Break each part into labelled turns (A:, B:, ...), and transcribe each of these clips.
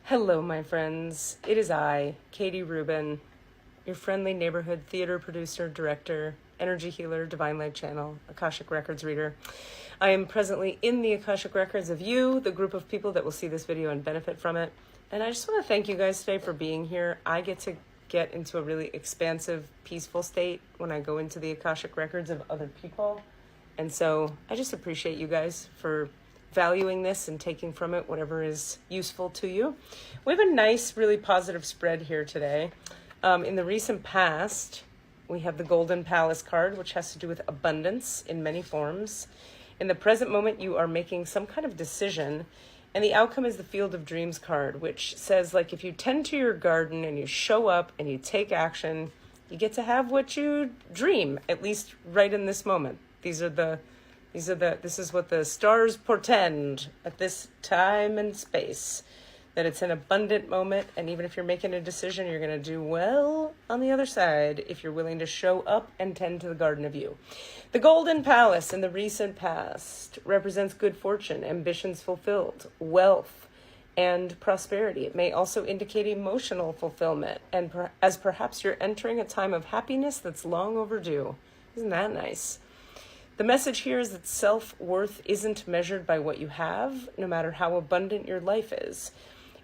A: Hello, my friends. It is I, Katie Rubin, your friendly neighborhood theater producer, director, energy healer, Divine Light Channel, Akashic Records reader. I am presently in the Akashic Records of you, the group of people that will see this video and benefit from it. And I just want to thank you guys today for being here. I get to get into a really expansive, peaceful state when I go into the Akashic Records of other people. And so I just appreciate you guys for valuing this and taking from it whatever is useful to you. We have a nice, really positive spread here today. In the recent past, we have the Golden Palace card, which has to do with abundance in many forms. In the present moment, you are making some kind of decision, and the outcome is the Field of Dreams card, which says, like, if you tend to your garden and you show up and you take action, you get to have what you dream, at least right in this moment. This is what the stars portend at this time and space, that it's an abundant moment. And even if you're making a decision, you're going to do well on the other side if you're willing to show up and tend to the garden of you. The Golden Palace in the recent past represents good fortune, ambitions fulfilled, wealth, and prosperity. It may also indicate emotional fulfillment, and as perhaps you're entering a time of happiness that's long overdue. Isn't that nice? The message here is that self-worth isn't measured by what you have, no matter how abundant your life is.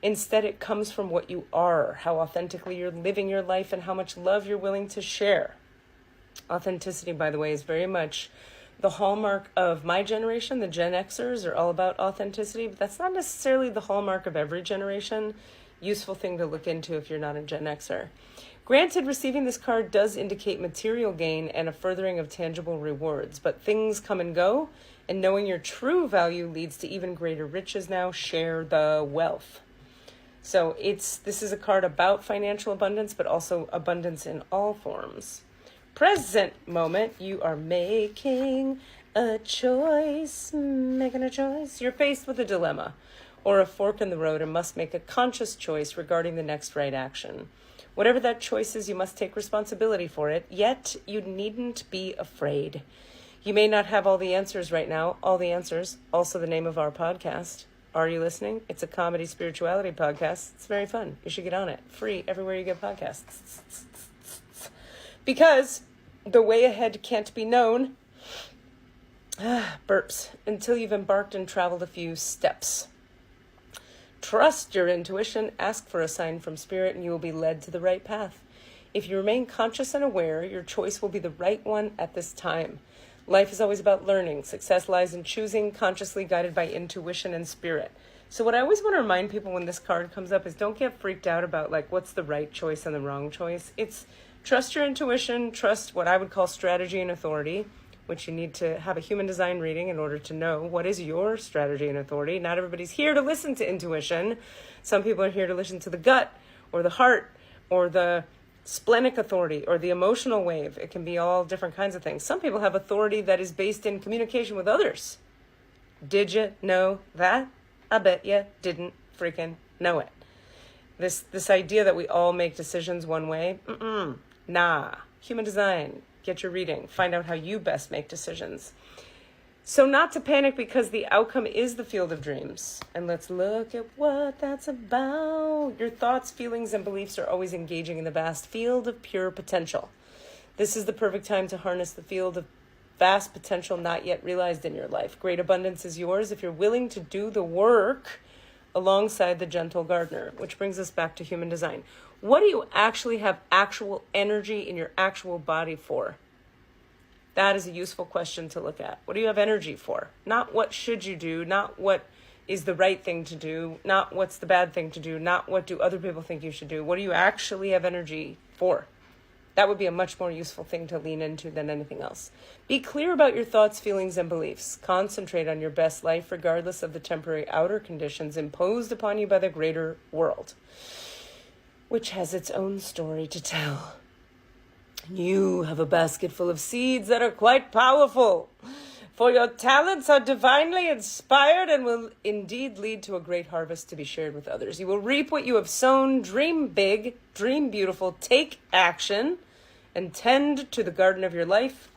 A: Instead, it comes from what you are, how authentically you're living your life, and how much love you're willing to share. Authenticity, by the way, is very much the hallmark of my generation. The Gen Xers are all about authenticity, but that's not necessarily the hallmark of every generation. Useful thing to look into if you're not a Gen Xer. Granted, receiving this card does indicate material gain and a furthering of tangible rewards, but things come and go, and knowing your true value leads to even greater riches now. Share the wealth. So this is a card about financial abundance, but also abundance in all forms. Present moment, you are making a choice. You're faced with a dilemma or a fork in the road and must make a conscious choice regarding the next right action. Whatever that choice is, you must take responsibility for it, yet you needn't be afraid. You may not have all the answers right now, all the answers, also the name of our podcast. Are you listening? It's a comedy spirituality podcast. It's very fun. You should get on it. Free everywhere you get podcasts. Because the way ahead can't be known, burps, until you've embarked and traveled a few steps. Trust your intuition, ask for a sign from spirit, and you will be led to the right path. If you remain conscious and aware, your choice will be the right one at this time. Life is always about learning. Success lies in choosing, consciously guided by intuition and spirit. So what I always want to remind people when this card comes up is don't get freaked out about, like, what's the right choice and the wrong choice. It's trust your intuition, trust what I would call strategy and authority, which you need to have a human design reading in order to know what is your strategy and authority. Not everybody's here to listen to intuition. Some people are here to listen to the gut or the heart or the splenic authority or the emotional wave. It can be all different kinds of things. Some people have authority that is based in communication with others. Did you know that? I bet you didn't freaking know it. This idea that we all make decisions one way, nah. Human design. Get your reading. Find out how you best make decisions. So not to panic, because the outcome is the Field of Dreams. And let's look at what that's about. Your thoughts, feelings, and beliefs are always engaging in the vast field of pure potential. This is the perfect time to harness the field of vast potential not yet realized in your life. Great abundance is yours if you're willing to do the work alongside the gentle gardener, which brings us back to human design. What do you actually have actual energy in your actual body for? That is a useful question to look at. What do you have energy for? Not what should you do, not what is the right thing to do, not what's the bad thing to do, not what do other people think you should do. What do you actually have energy for? That would be a much more useful thing to lean into than anything else. Be clear about your thoughts, feelings, and beliefs. Concentrate on your best life regardless of the temporary outer conditions imposed upon you by the greater world, which has its own story to tell. You have a basket full of seeds that are quite powerful, for your talents are divinely inspired and will indeed lead to a great harvest to be shared with others. You will reap what you have sown. Dream big, dream beautiful, take action, and tend to the garden of your life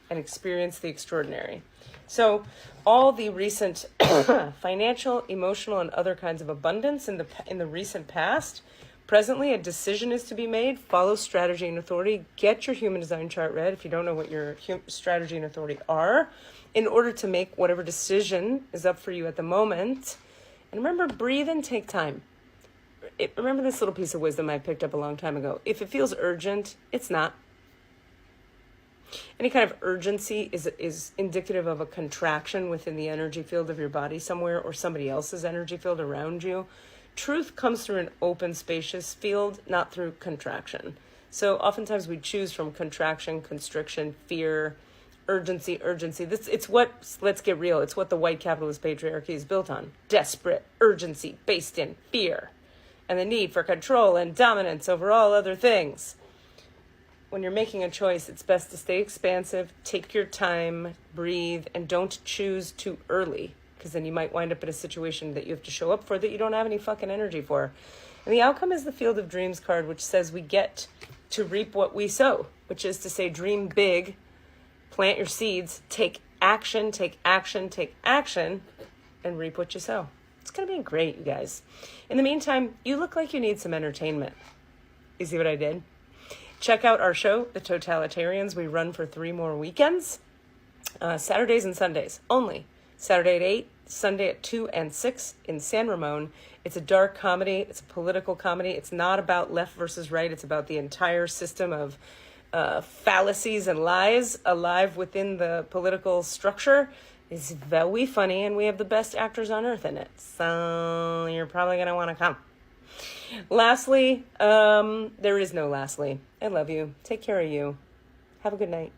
A: and experience the extraordinary. So all the recent financial, emotional, and other kinds of abundance in the recent past, presently a decision is to be made. Follow strategy and authority. Get your human design chart read if you don't know what your strategy and authority are, in order to make whatever decision is up for you at the moment. And remember, breathe and take time. Remember this little piece of wisdom I picked up a long time ago. If it feels urgent, it's not. Any kind of urgency is indicative of a contraction within the energy field of your body somewhere, or somebody else's energy field around you. Truth comes through an open, spacious field, not through contraction. So oftentimes we choose from contraction, constriction, fear, urgency. Let's get real, it's what the white capitalist patriarchy is built on. Desperate urgency based in fear and the need for control and dominance over all other things. When you're making a choice, it's best to stay expansive, take your time, breathe, and don't choose too early, because then you might wind up in a situation that you have to show up for that you don't have any fucking energy for. And the outcome is the Field of Dreams card, which says we get to reap what we sow, which is to say, dream big, plant your seeds, take action, and reap what you sow. It's going to be great, you guys. In the meantime, you look like you need some entertainment. You see what I did? Check out our show, The Totalitarians. We run for 3 more weekends, Saturdays and Sundays only. Saturday at 8, Sunday at 2 and 6 in San Ramon. It's a dark comedy. It's a political comedy. It's not about left versus right. It's about the entire system of fallacies and lies alive within the political structure. It's very funny, and we have the best actors on earth in it. So you're probably going to want to come. Lastly, there is no lastly. I love you. Take care of you. Have a good night.